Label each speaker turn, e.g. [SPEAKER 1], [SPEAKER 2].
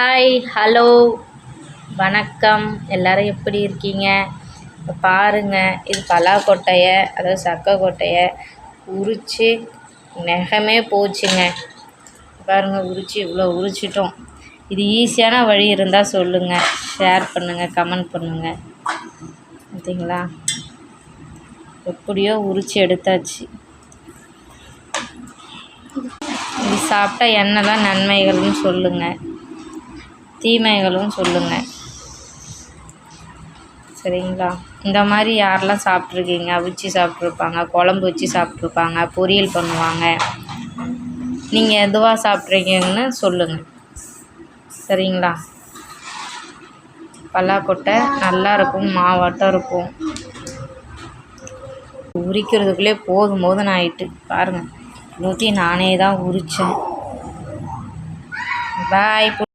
[SPEAKER 1] Hi, hello, வணக்கம். எல்லோரும் எப்படி இருக்கீங்க? இப்போ பாருங்கள், இது பலாக்கொட்டையை, அதாவது சக்கை கொட்டையை உரித்து நெகமே போச்சுங்க. பாருங்கள், உரித்து இவ்வளோ உரிச்சிட்டோம். இது ஈஸியான வழி இருந்தால் சொல்லுங்கள், ஷேர் பண்ணுங்கள், கமெண்ட் பண்ணுங்கள். பார்த்தீங்களா, எப்படியோ உரித்து எடுத்தாச்சு. இது சாப்பிட்டா என்னெல்லாம் நன்மைகள்னு சொல்லுங்கள், தீமைகளும் சொல்லுங்கள். சரிங்களா? இந்த மாதிரி யாரெல்லாம் சாப்பிட்ருக்கீங்க? அவிச்சு சாப்பிட்ருப்பாங்க, குழம்பு வச்சு சாப்பிட்ருப்பாங்க, பொரியல் பண்ணுவாங்க. நீங்கள் எதுவாக சாப்பிட்ருக்கீங்கன்னு சொல்லுங்கள். சரிங்களா? பலாக்கொட்டை நல்லாயிருக்கும், மாவாட்டம் இருக்கும். உரிக்கிறதுக்குள்ளே போதும் போதுன்னு ஆயிட்டு பாருங்கள். நானே தான் உரித்தேன். பாய்.